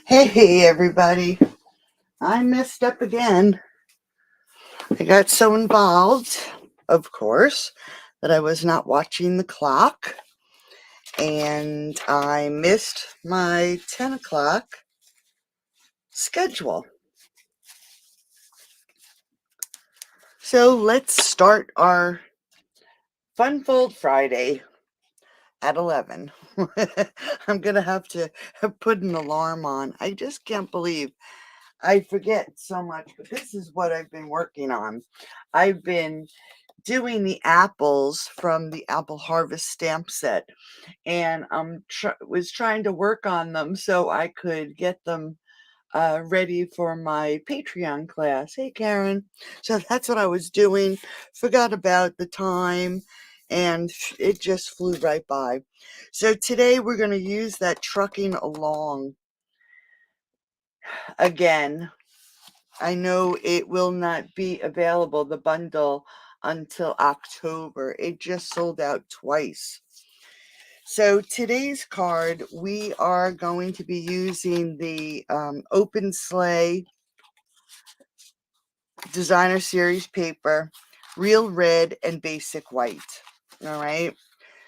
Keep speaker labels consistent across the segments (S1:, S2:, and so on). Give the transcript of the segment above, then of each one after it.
S1: Hey everybody, I messed up again. I got so involved, of course, that I was not watching the clock and I missed my 10 o'clock schedule. So let's start our Fun Fold Friday at 11. I'm going to have to put an alarm on. I just can't believe I forget so much, but this is what I've been working on. I've been doing the apples from the apple harvest stamp set, and was trying to work on them so I could get them ready for my Patreon class. Hey Karen. So that's what I was doing. Forgot about the time and it just flew right by. So today we're going to use that trucking along again. I know it will not be available, the bundle, until October. It just sold out twice. So today's card, we are going to be using the Open Sleigh Designer Series paper, Real Red and Basic White. All right.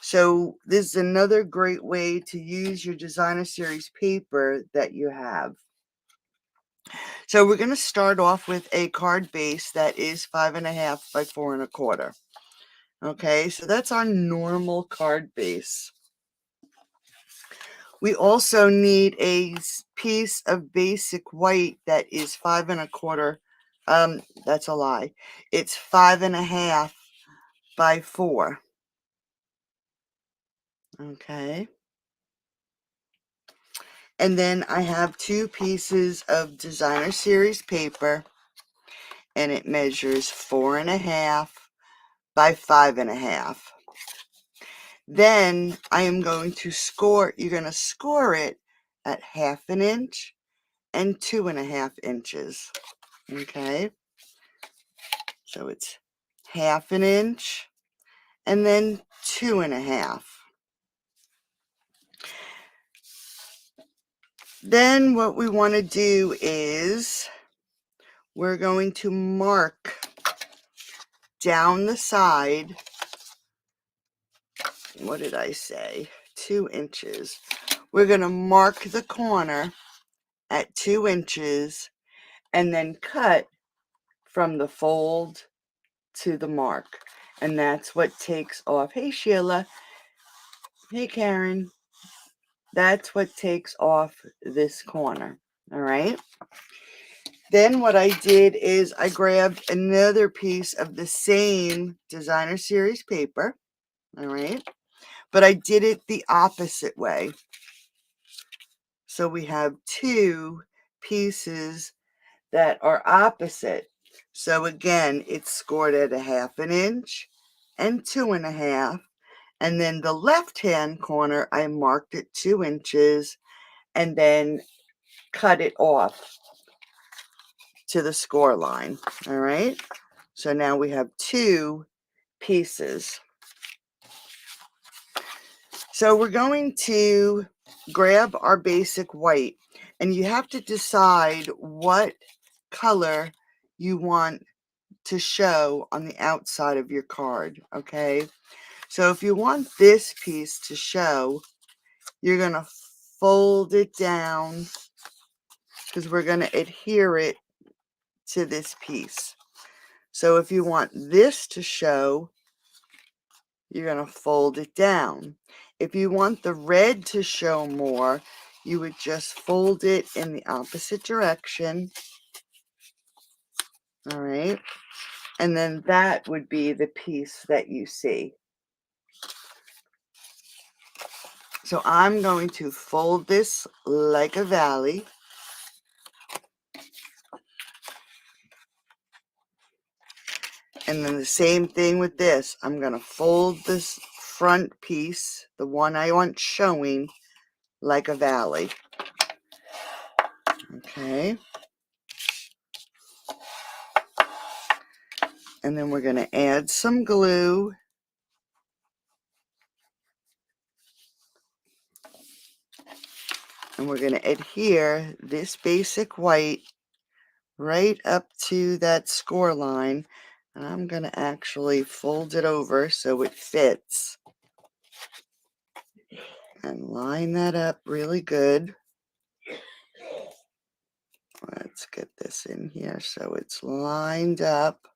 S1: So this is another great way to use your Designer Series paper that you have. So we're going to start off with a card base that is 5.5 by 4.25. Okay, so that's our normal card base. We also need a piece of basic white that is 5.25. That's a lie. It's 5.5 by 4. Okay. And then I have 2 pieces of Designer Series paper, and it measures 4.5 by 5.5. Then I am going to score, you're going to score it at 1/2 inch and 2.5 inches. Okay. So it's 1/2 inch and then 2.5. Then what we want to do is we're going to mark down the side. What did I say? 2 inches. We're going to mark the corner at 2 inches and then cut from the fold to the mark. And that's what takes off. Hey, Sheila. Hey, Karen. That's what takes off this corner. All right. Then what I did is I grabbed another piece of the same Designer Series paper. All right. But I did it the opposite way. So we have 2 pieces that are opposite. So again, it's scored at 1/2 inch and 2.5. And then the left-hand corner, I marked it 2 inches and then cut it off to the score line. All right. So now we have 2 pieces. So we're going to grab our basic white, and you have to decide what color you want to show on the outside of your card. Okay. So if you want this piece to show, you're going to fold it down because we're going to adhere it to this piece. So if you want this to show, you're going to fold it down. If you want the red to show more, you would just fold it in the opposite direction. All right. And then that would be the piece that you see. So I'm going to fold this like a valley. And then the same thing with this. I'm going to fold this front piece, the one I want showing, like a valley. Okay. And then we're going to add some glue. And we're going to adhere this basic white right up to that score line. And I'm going to actually fold it over so it fits. And line that up really good. Let's get this in here so it's lined up.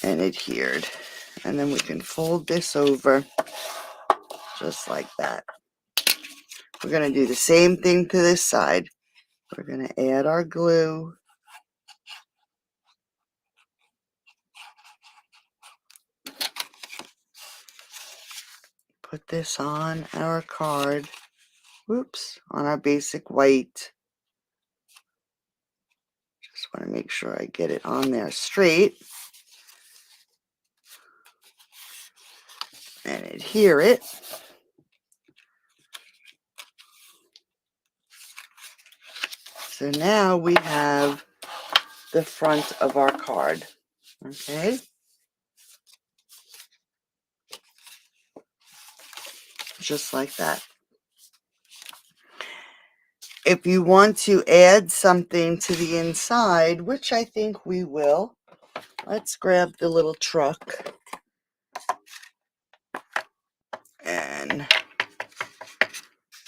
S1: And adhered. And then we can fold this over just like that. We're going to do the same thing to this side. We're going to add our glue. Put this on our card. Whoops, on our basic white. Just want to make sure I get it on there straight. And adhere it. So now we have the front of our card. Okay. Just like that. If you want to add something to the inside, which I think we will, let's grab the little truck and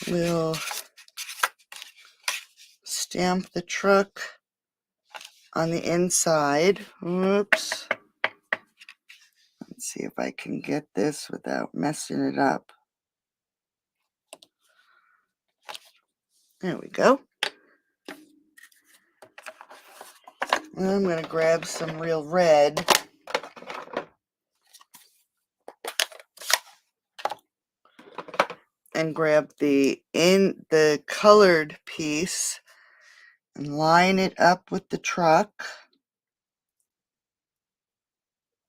S1: we'll stamp the truck on the inside. Oops. Let's see if I can get this without messing it up. There we go. And I'm going to grab some real red. And grab the colored piece and line it up with the truck.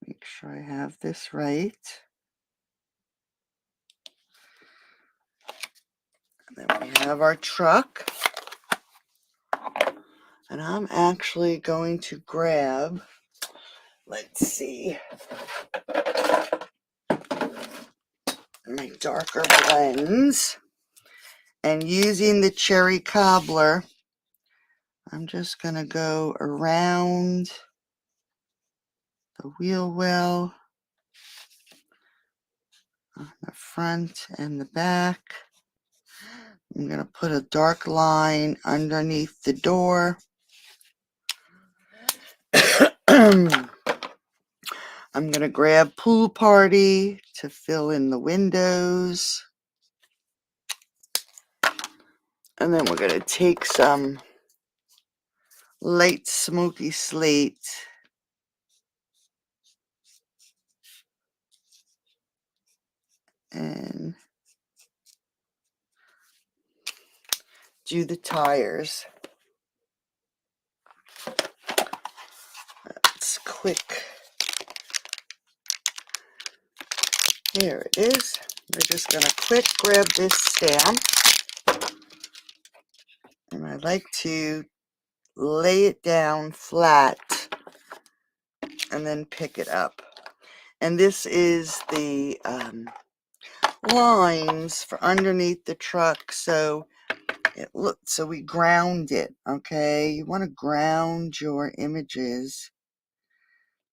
S1: Make sure I have this right. And then we have our truck. And I'm actually going to grab, let's see, my darker blends. And using the cherry cobbler, I'm just going to go around the wheel well on the front and the back. I'm going to put a dark line underneath the door. I'm going to grab Pool Party to fill in the windows. And then we're going to take some light smoky slate and do the tires. It's quick. There it is. We're just going to quick grab this stamp. And I like to lay it down flat and then pick it up. And this is the lines for underneath the truck, so so we ground it. Okay, you want to ground your images,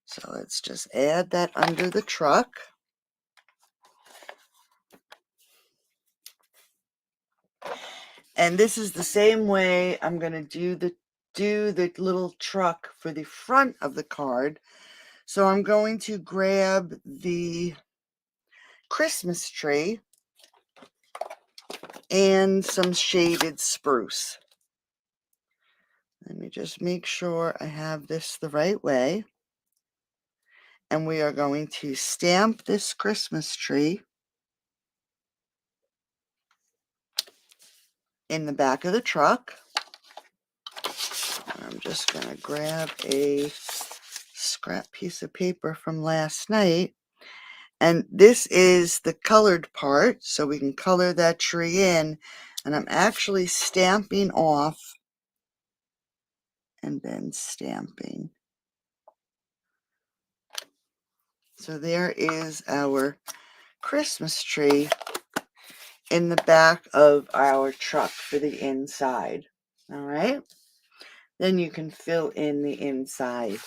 S1: so let's just add that under the truck. And this is the same way I'm going to do the little truck for the front of the card. So I'm going to grab the Christmas tree and some shaded spruce. Let me just make sure I have this the right way. And we are going to stamp this Christmas tree in the back of the truck. And I'm just going to grab a scrap piece of paper from last night. And this is the colored part, so we can color that tree in. And I'm actually stamping off and then stamping. So there is our Christmas tree in the back of our truck for the inside. All right. Then you can fill in the inside.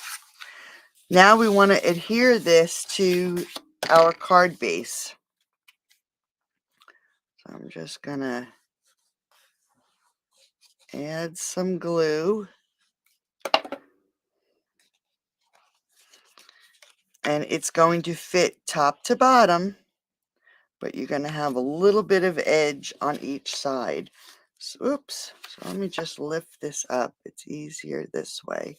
S1: Now we want to adhere this to our card base. So I'm just going to add some glue. And it's going to fit top to bottom, but you're going to have a little bit of edge on each side. So, oops. So let me just lift this up. It's easier this way.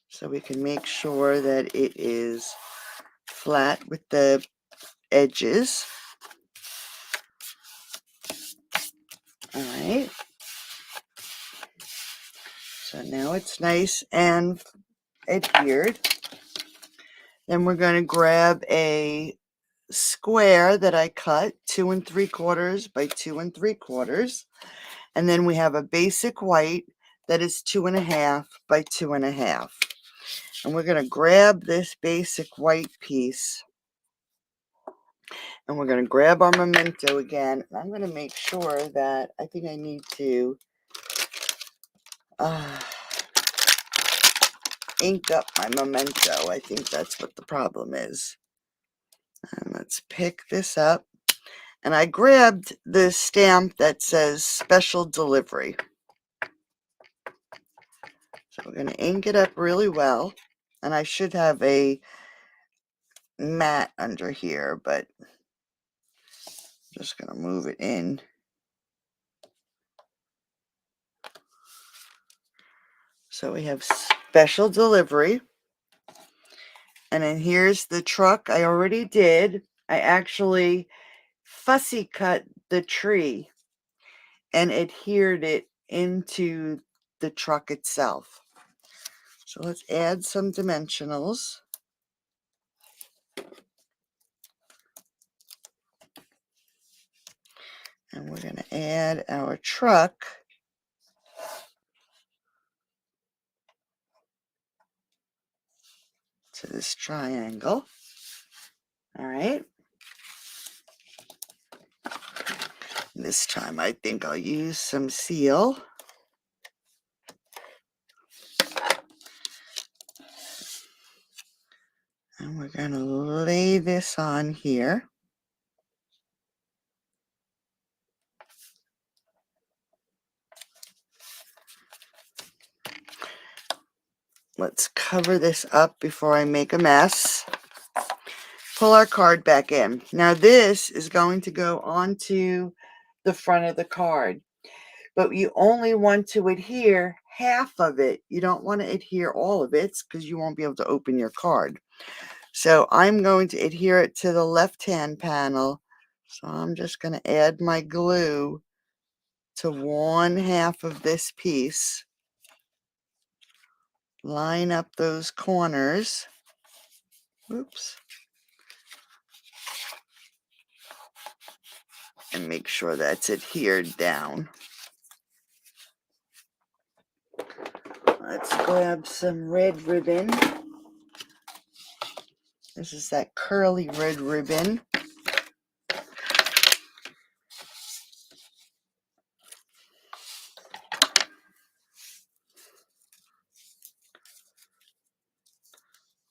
S1: So we can make sure that it is flat with the edges. All right. So now it's nice and adhered. Then we're going to grab a square that I cut 2 3/4 by 2 3/4. And then we have a basic white that is 2.5 by 2.5. And we're going to grab this basic white piece and we're going to grab our memento again. And I'm going to make sure that I think I need to ink up my memento. I think that's what the problem is. And let's pick this up. And I grabbed the stamp that says special delivery. So we're going to ink it up really well. And I should have a mat under here, but I'm just going to move it in. So we have special delivery. And then here's the truck I already did. I actually fussy cut the tree and adhered it into the truck itself. So let's add some dimensionals. And we're going to add our truck to this triangle. All right. This time I think I'll use some seal. And we're going to lay this on here. Let's cover this up before I make a mess. Pull our card back in. Now this is going to go onto the front of the card, but you only want to adhere half of it. You don't want to adhere all of it because you won't be able to open your card. So I'm going to adhere it to the left-hand panel. So I'm just going to add my glue to 1/2 of this piece. Line up those corners. Oops. And make sure that's adhered down. Let's grab some red ribbon. This is that curly red ribbon.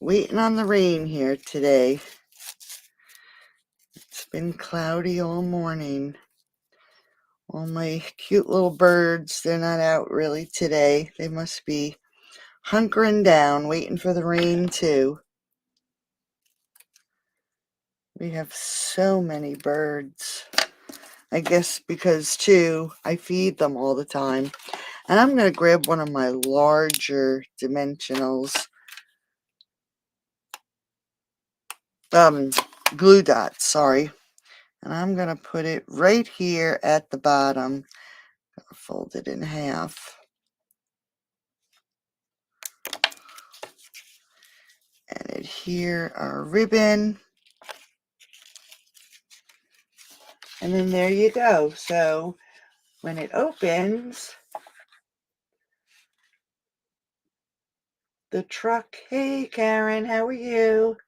S1: Waiting on the rain here today. It's been cloudy all morning. All my cute little birds, they're not out really today. They must be hunkering down, waiting for the rain too. We have so many birds. I guess because too, I feed them all the time. And I'm going to grab one of my larger dimensionals. Glue dots, sorry. And I'm going to put it right here at the bottom. Fold it in half. And adhere our ribbon. And then there you go. So when it opens, the truck, hey Karen, how are you?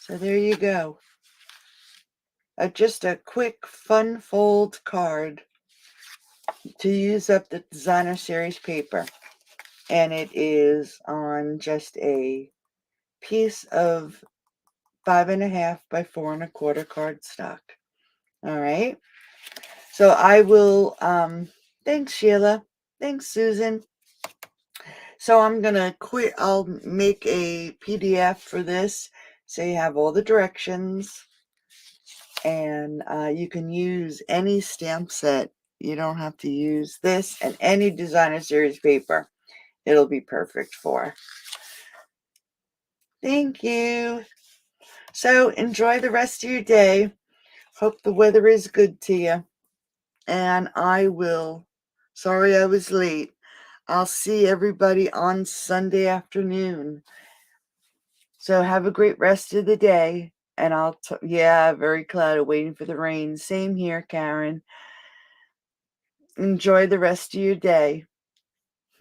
S1: So there you go. Just a quick fun fold card to use up the designer series paper. And it is on just a piece of 5.5 by 4.25 cardstock. All right. So I will, thanks Sheila. Thanks Susan. So I'm going to quit. I'll make a PDF for this so you have all the directions. And you can use any stamp set. You don't have to use this and any designer series paper. It'll be perfect for. Thank you. So enjoy the rest of your day. Hope the weather is good to you. And I will, sorry I was late. I'll see everybody on Sunday afternoon. So have a great rest of the day. And yeah, very cloudy, waiting for the rain. Same here, Karen. Enjoy the rest of your day.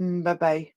S1: Bye-bye.